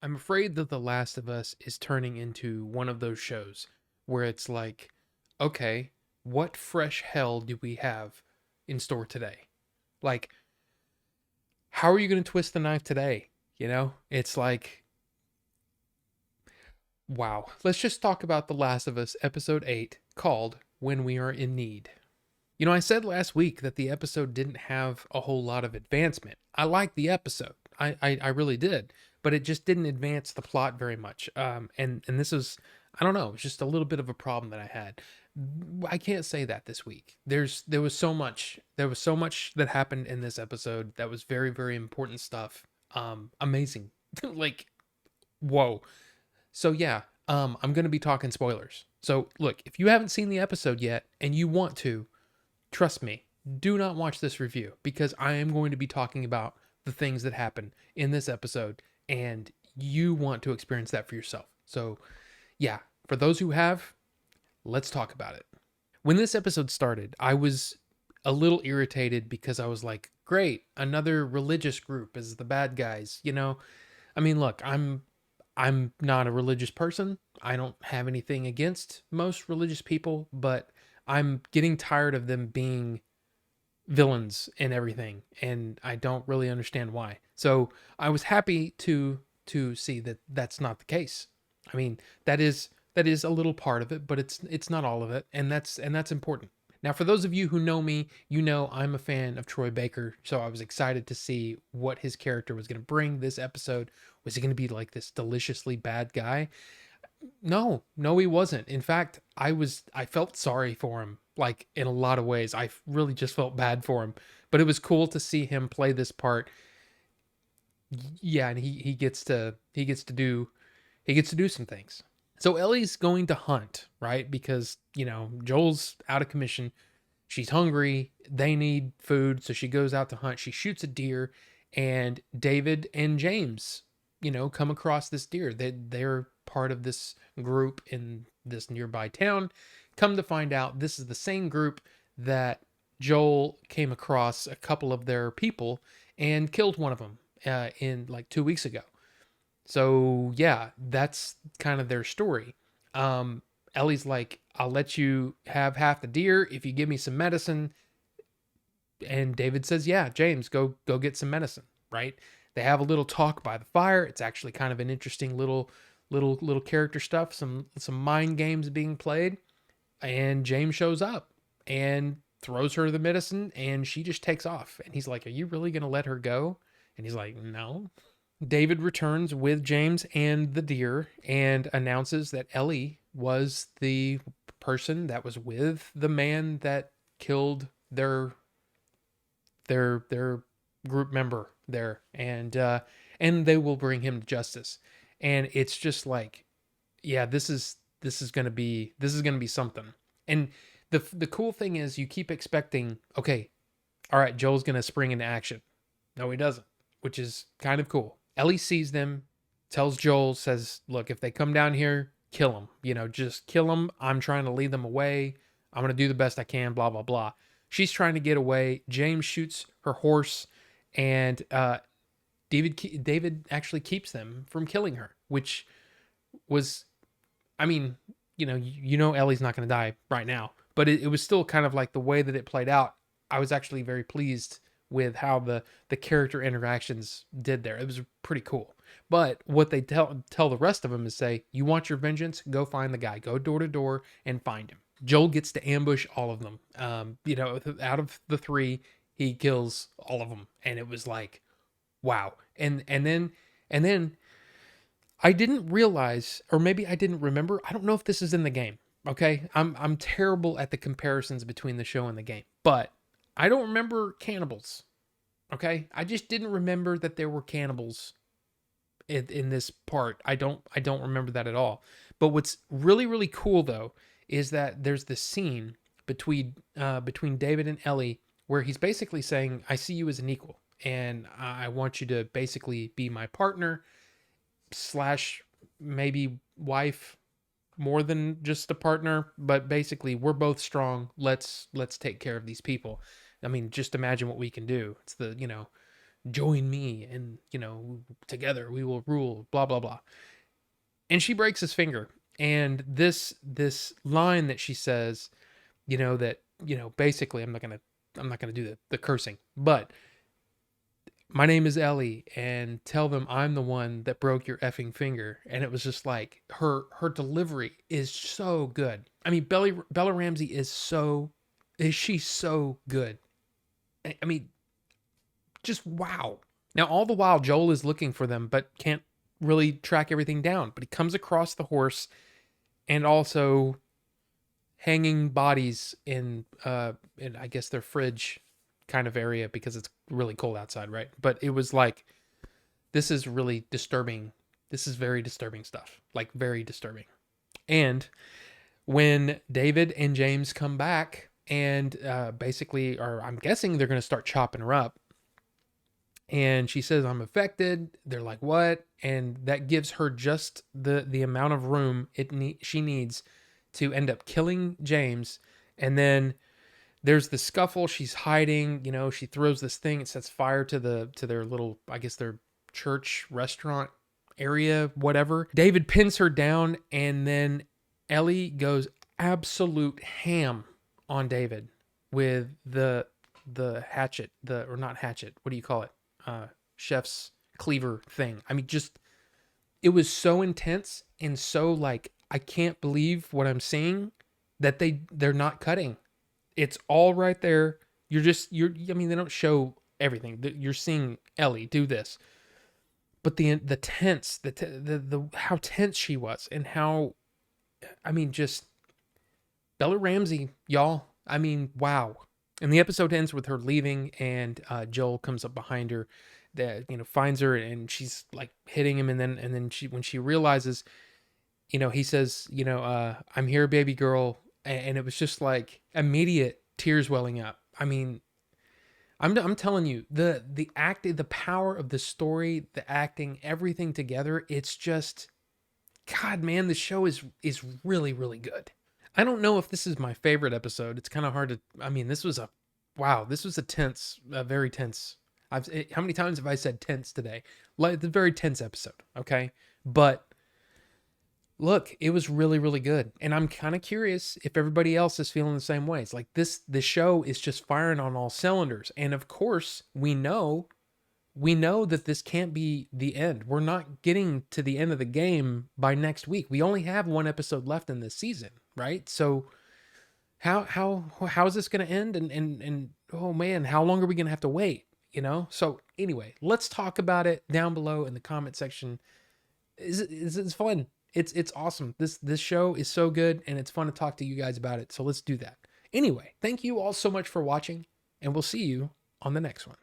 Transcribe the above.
I'm afraid that The Last of Us is turning into one of those shows where it's like, okay, what fresh hell do we have in store today? Like, how are you going to twist the knife today? It's like, wow. Let's just talk about The Last of Us episode 8 called When We Are in Need. I said last week that the episode didn't have a whole lot of advancement. I liked the episode. I really did, but it just didn't advance the plot very much. And this was, I don't know, it's just a little bit of a problem that I had. I can't say that this week. There was so much that happened in this episode that was very, very important stuff. Amazing. Like, whoa. So yeah, I'm gonna be talking spoilers. So look, if you haven't seen the episode yet and you want to, trust me, do not watch this review because I am going to be talking about the things that happen in this episode and you want to experience that for yourself. So, yeah, for those who have, let's talk about it. When this episode started, I was a little irritated because I was like, great, another religious group is the bad guys, I mean, look, I'm not a religious person. I don't have anything against most religious people, but I'm getting tired of them being villains and everything, and I don't really understand why. So I was happy to see that that's not the case. I mean, that is a little part of it, but it's not all of it, and that's important. Now, for those of you who know me, I'm a fan of Troy Baker, so I was excited to see what his character was going to bring this episode. Was he going to be like this deliciously bad guy? No, no, he wasn't. In fact, I felt sorry for him, like in a lot of ways. I really just felt bad for him. But it was cool to see him play this part. Yeah, and he gets to do some things. So Ellie's going to hunt, right? Because, Joel's out of commission. She's hungry. They need food, so she goes out to hunt. She shoots a deer, and David and James, come across this deer. They're part of this group in this nearby town. Come to find out, this is the same group that Joel came across a couple of their people and killed one of them in like 2 weeks ago. So yeah, that's kind of their story. Um, Ellie's like, I'll let you have half the deer if you give me some medicine. And David says, yeah, James, go get some medicine, right? They have a little talk by the fire. It's actually kind of an interesting little character stuff, some mind games being played. And James shows up and throws her the medicine and she just takes off. And he's like, are you really gonna let her go? And he's like, no. David returns with James and the deer and announces that Ellie was the person that was with the man that killed their group member there, and they will bring him to justice. And it's just like, yeah, this is gonna be something. And the cool thing is you keep expecting, okay, all right, Joel's gonna spring into action. No, he doesn't, which is kind of cool. Ellie sees them, tells Joel, says, look, if they come down here, kill them. Just kill them. I'm trying to lead them away. I'm going to do the best I can, blah, blah, blah. She's trying to get away. James shoots her horse, and David actually keeps them from killing her, which was, I mean, Ellie's not going to die right now, but it was still kind of like the way that it played out. I was actually very pleased with how the character interactions did there. It was pretty cool. But what they tell the rest of them is say, you want your vengeance? Go find the guy. Go door to door and find him. Joel gets to ambush all of them. Out of the three, he kills all of them, and it was like, wow. And then I didn't realize, or maybe I didn't remember. I don't know if this is in the game. Okay, I'm terrible at the comparisons between the show and the game, but I don't remember cannibals. Okay, I just didn't remember that there were cannibals in this part. I don't remember that at all. But what's really really cool though is that there's this scene between David and Ellie where he's basically saying, "I see you as an equal, and I want you to basically be my partner slash maybe wife." More than just a partner, but basically we're both strong. Let's take care of these people. I mean, just imagine what we can do. It's the join me, and together we will rule, blah blah blah. And she breaks his finger. And this line that she says, that, basically, I'm not gonna do the cursing, but my name is Ellie, and tell them I'm the one that broke your effing finger. And it was just like her delivery is so good. I mean, Bella Ramsey is she so good? I mean, just wow. Now all the while Joel is looking for them, but can't really track everything down. But he comes across the horse, and also hanging bodies in I guess their fridge kind of area, because it's really cold outside, right? But it was like, this is really disturbing. This is very disturbing stuff. Like, very disturbing. And when David and James come back, and basically, or I'm guessing they're going to start chopping her up. And she says, I'm affected. They're like, what? And that gives her just the amount of room she needs to end up killing James. And then there's the scuffle. She's hiding. She throws this thing. It sets fire to their little, I guess, their church restaurant area, whatever. David pins her down, and then Ellie goes absolute ham on David with the hatchet, or not hatchet. What do you call it? Chef's cleaver thing. I mean, just, it was so intense, and so, like, I can't believe what I'm seeing, that they're not cutting. It's all right there. I mean, they don't show everything. You're seeing Ellie do this, but the tense, the how tense she was, and how, I mean, just Bella Ramsey, y'all. I mean, wow. And the episode ends with her leaving, and Joel comes up behind her, that finds her, and she's like hitting him, and then when she realizes, he says, I'm here, baby girl. And it was just like immediate tears welling up. I mean, I'm telling you, the acting, the power of the story, the acting, everything together, it's just, God, man, the show is really, really good. I don't know if this is my favorite episode. It's kind of hard to, I mean, this was a tense, a very tense. How many times have I said tense today? Like, the very tense episode, okay? But look, it was really, really good. And I'm kind of curious if everybody else is feeling the same way. It's like the show is just firing on all cylinders. And of course, we know that this can't be the end. We're not getting to the end of the game by next week. We only have one episode left in this season, right? So how is this going to end? And oh man, how long are we going to have to wait? So anyway, let's talk about it down below in the comment section. It's fun. It's awesome. This show is so good, and it's fun to talk to you guys about it. So let's do that. Anyway, thank you all so much for watching, and we'll see you on the next one.